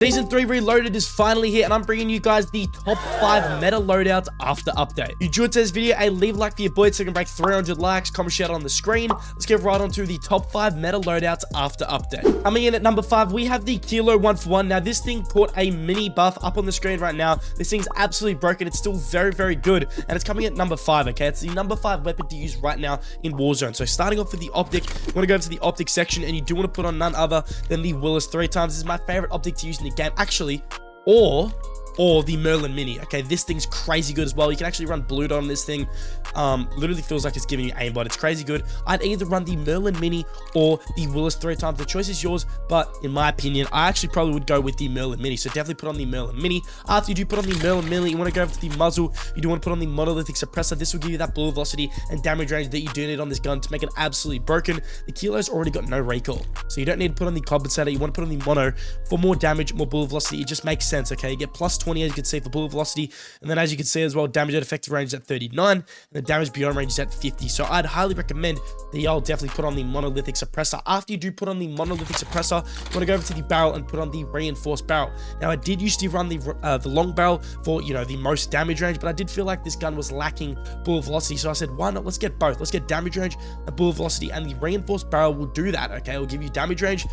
Season 3 Reloaded is finally here, and I'm bringing you guys the top 5 meta loadouts after update. If you enjoyed today's video, leave a like for your boy so I can break 300 likes, comment shout out on the screen. Let's get right on to the top 5 meta loadouts after update. Coming in at number 5, we have the Kilo 1-for-1. Now, this thing caught a mini buff up on the screen right now. This thing's absolutely broken. It's still very, very good, and it's coming at number 5, okay? It's the number 5 weapon to use right now in Warzone. So starting off with the optic, you want to go over to the optic section, and you do want to put on none other than the Willis 3 times. This is my favorite optic to use in the game, actually, or the Merlin Mini. Okay, this thing's crazy good as well. You can actually run Blue Dot on this thing. Literally feels like it's giving you aimbot. It's crazy good. I'd either run the Merlin Mini or the Willis 3 times. The choice is yours, but in my opinion, I actually probably would go with the Merlin Mini. So definitely put on the Merlin Mini. After you do put on the Merlin Mini, you want to go over to the muzzle. You do want to put on the monolithic suppressor. This will give you that bullet velocity and damage range that you do need on this gun to make it absolutely broken. The Kilo's already got no recoil, so you don't need to put on the compensator. You want to put on the mono for more damage, more bullet velocity. It just makes sense, okay? You get plus 20, as you can see, for bullet velocity, and then as you can see as well, damage at effective range is at 39, and the damage beyond range is at 50. So I'd highly recommend that y'all definitely put on the monolithic suppressor. After you do put on the monolithic suppressor, you want to go over to the barrel and put on the reinforced barrel. Now, I did used to run the long barrel for, you know, the most damage range, but I did feel like this gun was lacking bullet velocity, so I said, why not? Let's get both. Let's get damage range and bullet velocity, and the reinforced barrel will do that, okay? It will give you damage range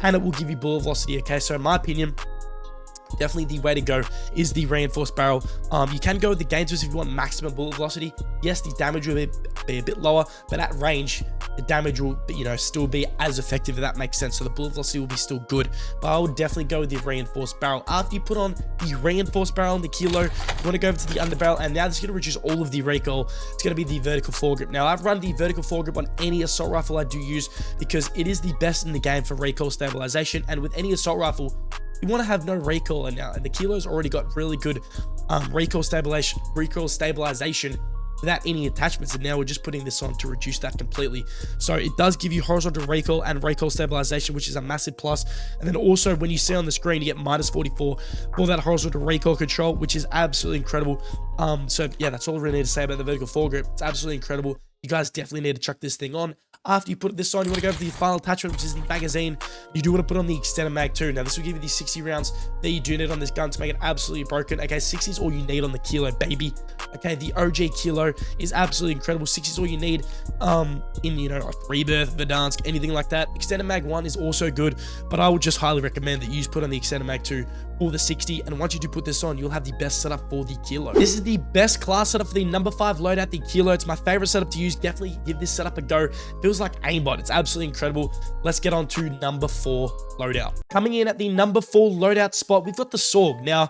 and it will give you bullet velocity, okay? So in my opinion, definitely the way to go is the reinforced barrel. You can go with the gain twist if you want maximum bullet velocity. Yes, the damage will be a bit lower, but at range, the damage will, you know, still be as effective, if that makes sense. So the bullet velocity will be still good, but I would definitely go with the reinforced barrel. After you put on the reinforced barrel and the Kilo, you want to go over to the underbarrel, and now this is going to reduce all of the recoil. It's going to be the vertical foregrip. Now, I've run the vertical foregrip on any assault rifle I do use because it is the best in the game for recoil stabilization, and with any assault rifle, you want to have no recoil, and now the Kilo's already got really good recoil stabilization without any attachments, and now we're just putting this on to reduce that completely. So it does give you horizontal recoil and recoil stabilization, which is a massive plus. And then also, when you see on the screen, you get minus 44 for that horizontal recoil control, which is absolutely incredible. So yeah, that's all I really need to say about the vertical foregrip. It's absolutely incredible. You guys definitely need to chuck this thing on. After you put this on, you want to go for the final attachment, which is the magazine. You do want to put on the extended mag too. Now, this will give you the 60 rounds that you do need on this gun to make it absolutely broken. Okay, 60 is all you need on the Kilo, baby. Okay, the OG Kilo is absolutely incredible. 60 is all you need in, you know, like Rebirth, Verdansk, anything like that. Extended mag 1 is also good, but I would just highly recommend that you put on the extended mag 2 for the 60, and once you do put this on, you'll have the best setup for the Kilo. This is the best class setup for the number 5 loadout, the Kilo. It's my favorite setup to use. Definitely give this setup a go. It feels like aimbot. It's absolutely incredible. Let's get on to number 4 loadout. Coming in at the number 4 loadout spot, we've got the Swagg. Now,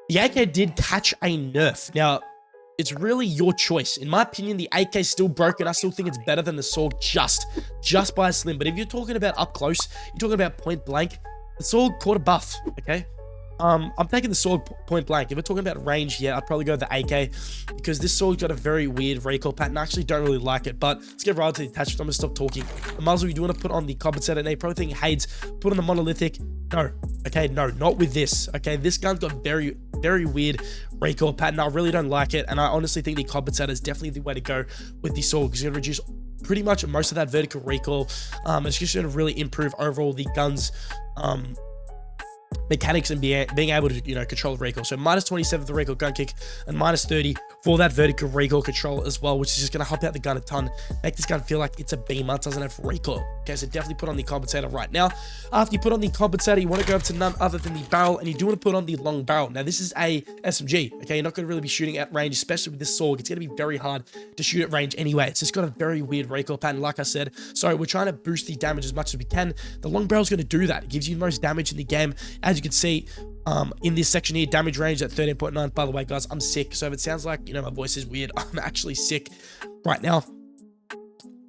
the Aydan did catch a nerf. Now, it's really your choice. In my opinion, the AK is still broken. I still think it's better than the Swagg just by a slim. But if you're talking about up close, you're talking about point blank, the Swagg caught a buff, okay? I'm taking the Swagg point blank. If we're talking about range, yeah, I'd probably go with the AK because this Swagg's got a very weird recoil pattern. I actually don't really like it, but let's get right to the attachment. I'm gonna stop talking. The muzzle, you do want to put on the compensator. Now, you probably think HAYDZ, put on the monolithic. No, okay, no, not with this. Okay, this gun's got very, very weird recoil pattern. I really don't like it, and I honestly think the compensator is definitely the way to go with the Swagg because it's gonna reduce pretty much most of that vertical recoil. It's just gonna really improve overall the gun's mechanics and being able to, you know, control the recoil. So minus 27 for the recoil gun kick and minus 30 for that vertical recoil control as well, which is just going to help out the gun a ton, make this gun feel like it's a beamer, it doesn't have recoil. Okay, so definitely put on the compensator right now. After you put on the compensator, you want to go up to none other than the barrel, and you do want to put on the long barrel. Now, this is a SMG, okay? You're not going to really be shooting at range, especially with this Swagg. It's going to be very hard to shoot at range anyway. It's just got a very weird recoil pattern, like I said. So we're trying to boost the damage as much as we can. The long barrel is going to do that. It gives you the most damage in the game. As you can see, in this section here, damage range at 13.9. By the way, guys, I'm sick, so if it sounds like, you know, my voice is weird, I'm actually sick right now.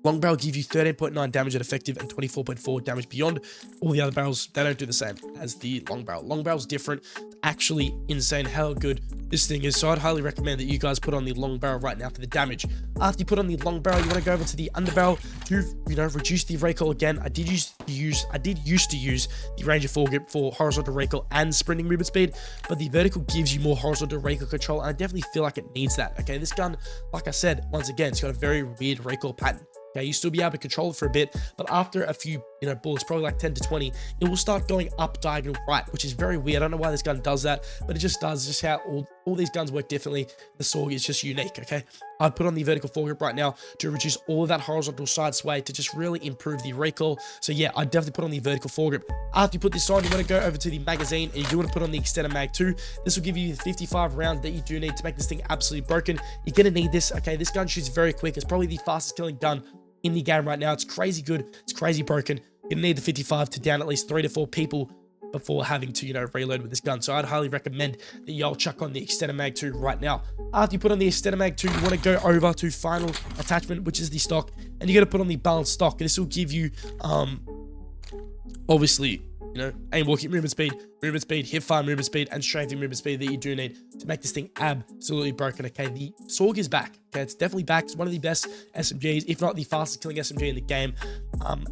Long barrel give you 13.9 damage at effective and 24.4 damage beyond. All the other barrels, they don't do the same as the long barrel. Long barrel's different. Actually insane how good this thing is. So I'd highly recommend that you guys put on the long barrel right now for the damage. After you put on the long barrel, you want to go over to the underbarrel to, you know, reduce the recoil again. I did used to use the Ranger foregrip for horizontal recoil and sprinting movement speed, but the vertical gives you more horizontal recoil control, and I definitely feel like it needs that. Okay, this gun, like I said, once again, it's got a very weird recoil pattern. Okay, you still be able to control it for a bit, but after a few, bullets, probably like 10 to 20, it will start going up diagonal right, which is very weird. I don't know why this gun does that, but it just does. Just how all these guns work differently. The Swagg is just unique, okay? I'd put on the vertical foregrip right now to reduce all of that horizontal side sway to just really improve the recoil. So yeah, I'd definitely put on the vertical foregrip. After you put this on, you want to go over to the magazine and you do want to put on the extended mag 2. This will give you the 55 rounds that you do need to make this thing absolutely broken. You're going to need this, okay? This gun shoots very quick. It's probably the fastest killing gun in the game right now. It's crazy good. It's crazy broken. You're going to need the 55 to down at least 3 to 4 people before having to, reload with this gun. So I'd highly recommend that y'all chuck on the extended mag 2 right now. After you put on the extended mag 2, you want to go over to final attachment, which is the stock, and you got to put on the balanced stock. And this will give you, obviously, aim walking movement speed, hip fire movement speed, and strafing movement speed that you do need to make this thing absolutely broken, okay? The Swagg is back, okay? It's definitely back. It's one of the best SMGs, if not the fastest killing SMG in the game,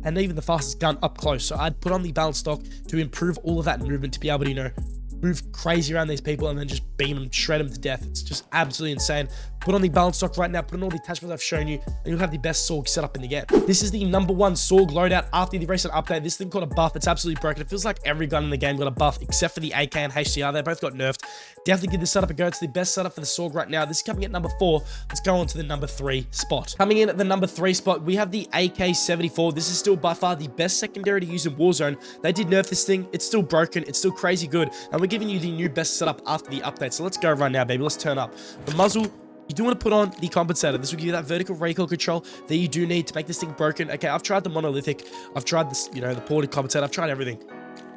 and even the fastest gun up close. So I'd put on the balanced stock to improve all of that movement, to be able to, move crazy around these people and then just beam them, shred them to death. It's just absolutely insane. Put on the balanced stock right now, put on all the attachments I've shown you, and you'll have the best Swagg set up in the game. This is the #1 Swagg loadout after the recent update. This thing called a buff. It's absolutely broken. It feels like every gun in the game got a buff except for the AK and HCR. They both got nerfed. Definitely give this setup a go. It's the best setup for the Swagg right now. This is coming at #4. Let's go on to the #3 spot. Coming in at the #3 spot, we have the AK-74. This is still by far the best secondary to use in Warzone. They did nerf this thing. It's still broken. It's still crazy good. And we're giving you the new best setup after the update. So let's go right now, baby. Let's turn up. The muzzle, you do want to put on the compensator. This will give you that vertical recoil control that you do need to make this thing broken. Okay, I've tried the monolithic. I've tried this, the ported compensator. I've tried everything.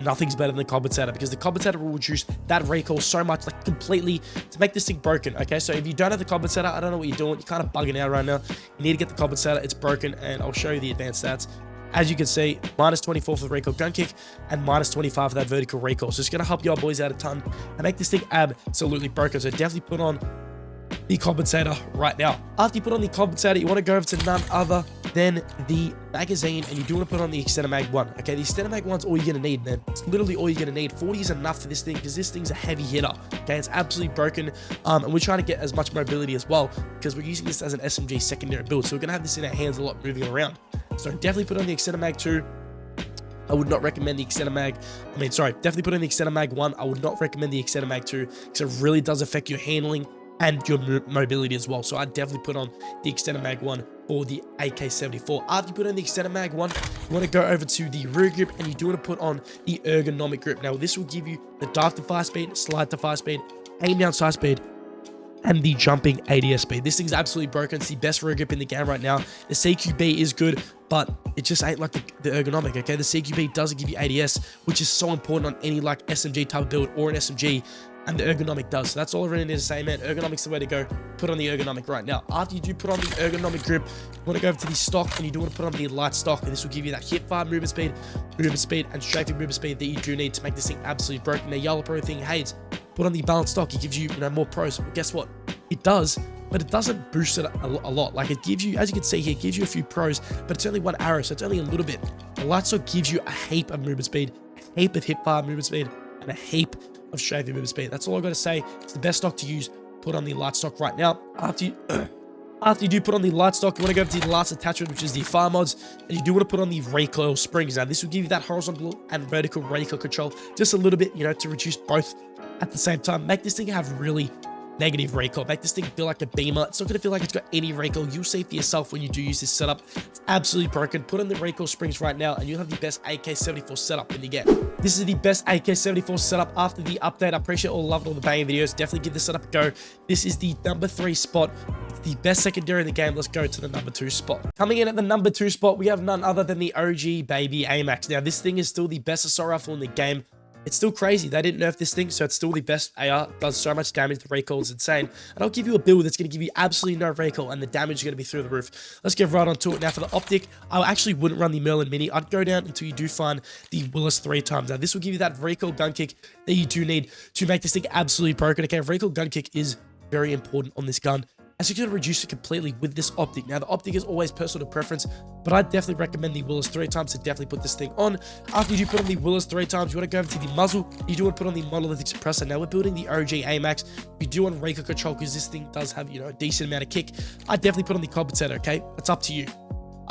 Nothing's better than the compensator, because the compensator will reduce that recoil so much, like completely, to make this thing broken. Okay, so if you don't have the compensator, I don't know what you're doing. You're kind of bugging out right now. You need to get the compensator. It's broken, and I'll show you the advanced stats. As you can see, -24 for the recoil gun kick and -25 for that vertical recoil. So it's going to help your boys out a ton and make this thing absolutely broken. So definitely put on the compensator right now. After you put on the compensator, you want to go over to none other than the magazine, and you do want to put on the extended mag 1. Okay, the extended mag 1's all you're going to need, man. It's literally all you're going to need. 40 is enough for this thing, because this thing's a heavy hitter. Okay, it's absolutely broken, and we're trying to get as much mobility as well, because we're using this as an SMG secondary build. So we're going to have this in our hands a lot, moving around. So definitely put on the extended mag 2. I would not recommend the extended mag. Definitely put on the extended mag 1. I would not recommend the extended mag 2, because it really does affect your handling and your mobility as well. So I'd definitely put on the extended mag 1 for the AK-74. After you put on the extended mag 1, you want to go over to the rear grip, and you do want to put on the ergonomic grip. Now this will give you the dive to fire speed, slide to fire speed, aim down sight speed, and the jumping ADS speed. This thing's absolutely broken. It's the best rear grip in the game right now. The CQB is good, but it just ain't like the ergonomic, okay? The CQB doesn't give you ADS, which is so important on any like SMG type of build or an SMG, and the ergonomic does. So that's all I really need to say, man. Ergonomic's the way to go. Put on the ergonomic right now. After you do put on the ergonomic grip, you want to go over to the stock, and you do want to put on the light stock, and this will give you that hip fire movement speed, and strafing movement speed that you do need to make this thing absolutely broken. Now, y'all are probably thinking, HAYDZ, put on the balanced stock. It gives you, more pros. Well, guess what? It does, but it doesn't boost it a lot. Like, it gives you, as you can see here, it gives you a few pros, but it's only one arrow, so it's only a little bit. The light stock gives you a heap of movement speed, a heap of hip fire movement speed, and a heap of strafing movement speed. That's all I got to say. It's the best stock to use. Put on the light stock right now. After you do put on the light stock, you want to go to the last attachment, which is the fire mods, and you do want to put on the recoil springs. Now this will give you that horizontal and vertical recoil control just a little bit, to reduce both at the same time. Make this thing have really negative recoil. Make this thing feel like a beamer. It's not going to feel like it's got any recoil. You'll see for yourself when you do use this setup. It's absolutely broken. Put on the recoil springs right now, and you'll have the best AK-74 setup in the game. This is the best AK-74 setup after the update. I appreciate all the love and all the banging videos. Definitely give this setup a go. This is the #3 spot. It's the best secondary in the game. Let's go to the #2 spot. Coming in at the #2 spot, we have none other than the OG baby AMAX. Now, this thing is still the best assault rifle in the game. It's still crazy. They didn't nerf this thing, so it's still the best AR. It does so much damage. The recoil is insane. And I'll give you a build that's going to give you absolutely no recoil, and the damage is going to be through the roof. Let's get right onto it. Now, for the optic, I actually wouldn't run the Merlin Mini. I'd go down until you do find the Willis 3 times. Now, this will give you that recoil gun kick that you do need to make this thing absolutely broken. Okay, recoil gun kick is very important on this gun, as you're going to reduce it completely with this optic. Now, the optic is always personal to preference, but I'd definitely recommend the Willis 3 times to definitely put this thing on. After you do put on the Willis 3 times, you want to go over to the muzzle. You do want to put on the monolithic suppressor. Now, we're building the OG AMAX. You do want recoil control, because this thing does have, a decent amount of kick. I'd definitely put on the compensator, okay? It's up to you.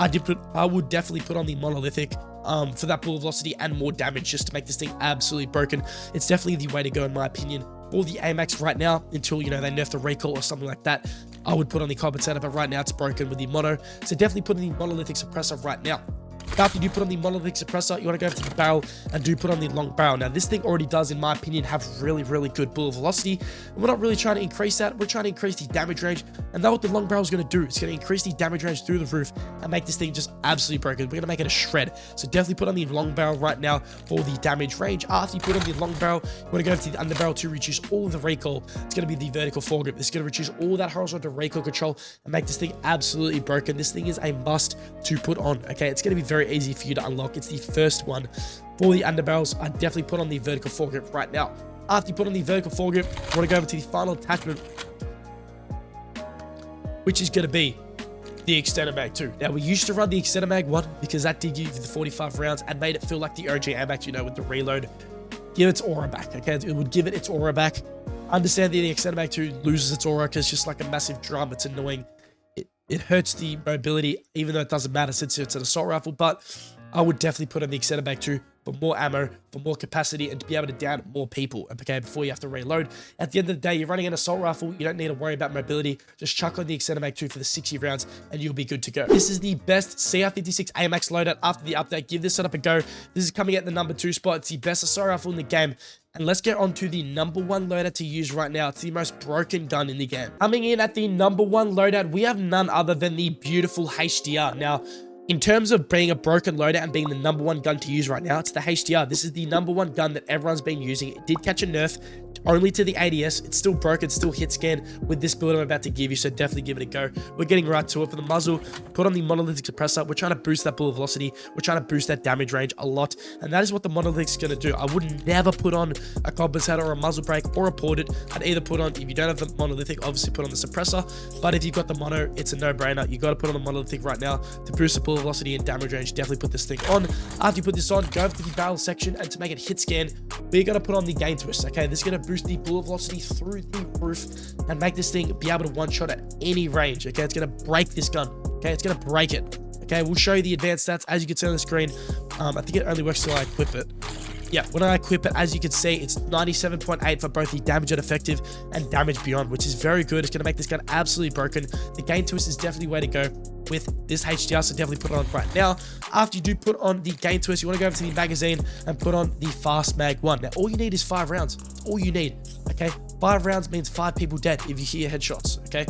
I would definitely put on the monolithic for that bullet velocity and more damage just to make this thing absolutely broken. It's definitely the way to go in my opinion. For the AMAX right now, until, you know, they nerf the recoil or something like that, I would put on the compensator, but right now it's broken with the mono. So definitely put on the monolithic suppressor right now. After you do put on the monolithic suppressor, you want to go over to the barrel and do put on the long barrel. Now, this thing already does, in my opinion, have really, really good bullet velocity. And we're not really trying to increase that. We're trying to increase the damage range. And that's what the long barrel is going to do. It's going to increase the damage range through the roof and make this thing just absolutely broken. We're going to make it a shred. So definitely put on the long barrel right now for the damage range. After you put on the long barrel, you want to go over to the underbarrel to reduce all of the recoil. It's going to be the vertical foregrip. It's going to reduce all that horizontal recoil control and make this thing absolutely broken. This thing is a must to put on. Okay, it's going to be very easy for you to unlock. It's the first one. For the underbarrels, I definitely put on the vertical foregrip right now. After you put on the vertical foregrip, you want to go over to the final attachment, which is going to be the extended mag 2. Now, we used to run the extended mag 1 because that did give you the 45 rounds and made it feel like the OG AMAX, you know, with the reload. Give its aura back, okay? It would give it its aura back. Understand that the extended mag 2 loses its aura because it's just like a massive drum. It's annoying. It hurts the mobility, even though it doesn't matter since it's an assault rifle, but I would definitely put on the extended mag 2 for more ammo, for more capacity, and to be able to down more people, okay, before you have to reload. At the end of the day, you're running an assault rifle, you don't need to worry about mobility. Just chuck on the extended mag 2 for the 60 rounds, and you'll be good to go. This is the best CR56 AMAX loadout after the update. Give this setup a go. This is coming at the number 2 spot. It's the best assault rifle in the game. And let's get on to the number 1 loadout to use right now. It's the most broken gun in the game. Coming in at the number 1 loadout, we have none other than the beautiful HDR. Now, in terms of being a broken loadout and being the number 1 gun to use right now, it's the HDR. This is the number 1 gun that everyone's been using. It did catch a nerf only to the ADS. It's still broken, still hit scan with this build I'm about to give you, so definitely give it a go. We're getting right to it. For the muzzle, put on the monolithic suppressor. We're trying to boost that bullet velocity. We're trying to boost that damage range a lot, and that is what the monolithic is going to do. I would never put on a compensator or a muzzle brake or a ported. I'd either put on, if you don't have the monolithic, obviously put on the suppressor, but if you've got the mono, it's a no-brainer. You got to put on the monolithic right now to boost the bullet velocity and damage range. Definitely put this thing on. After you put this on, go over to the barrel section, and to make it hit scan, we're going to put on the gain twist, okay? This is going to boost the bullet velocity through the roof and make this thing be able to one-shot at any range, okay? It's going to break this gun, okay? It's going to break it, okay? We'll show you the advanced stats as you can see on the screen. I think it only works till I equip it. Yeah, when I equip it, as you can see, it's 97.8 for both the damage and effective and damage beyond, which is very good. It's going to make this gun absolutely broken. The gain twist is definitely the way to go with this HDR, so definitely put it on right now. After you do put on the gain twist, you want to go over to the magazine and put on the fast mag 1. Now, all you need is 5 rounds. That's all you need, okay? 5 rounds means 5 people dead if you hear headshots, okay?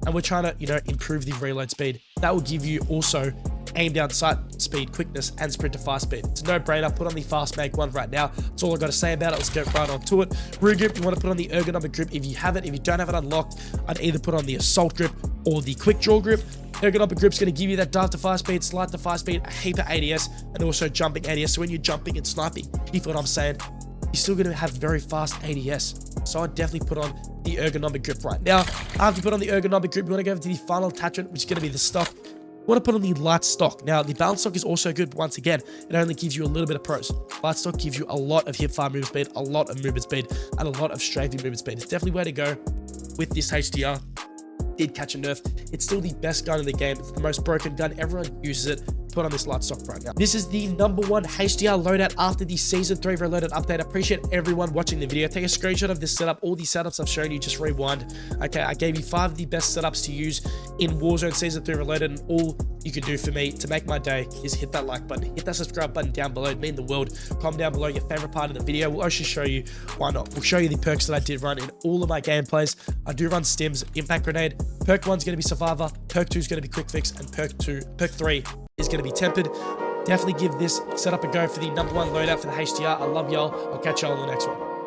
And we're trying to, you know, improve the reload speed. That will give you also aim down sight speed, quickness, and sprint to fast speed. It's a no-brainer. Put on the fast mag 1 right now. That's all I got to say about it. Let's get right on to it. Rear grip, you want to put on the ergonomic grip if you have it. If you don't have it unlocked, I'd either put on the assault grip or the quick draw grip. Ergonomic grip's going to give you that dive to fast speed, slide to fast speed, a heap of ADS, and also jumping ADS. So when you're jumping and sniping, you feel what I'm saying, you're still going to have very fast ADS. So I'd definitely put on the ergonomic grip right now. After you put on the ergonomic grip, you want to go over to the final attachment, which is going to be the stock. You want to put on the light stock. Now, the balance stock is also good, but once again, it only gives you a little bit of pros. Light stock gives you a lot of hipfire movement speed, a lot of movement speed, and a lot of strafing movement speed. It's definitely where to go with this HDR. Did catch a nerf. It's still the best gun in the game. It's the most broken gun. Everyone uses it. Put on this light stock right now. This is the number 1 HDR loadout after the Season 3 Reloaded update. I appreciate everyone watching the video. Take a screenshot of this setup. All these setups I've shown you, just rewind. Okay, I gave you 5 of the best setups to use in Warzone Season 3 Reloaded, and all you can do for me to make my day is hit that like button, hit that subscribe button down below. It'd mean the world. Comment down below your favorite part of the video. We'll also show you why not. We'll show you the perks that I did run in all of my gameplays. I do run stims, impact grenade. Perk 1's going to be survivor, perk 2 is going to be quick fix, and perk 3 is going to be tempered. Definitely give this setup a go for the number 1 loadout for the HDR. I love y'all. I'll catch y'all in the next one.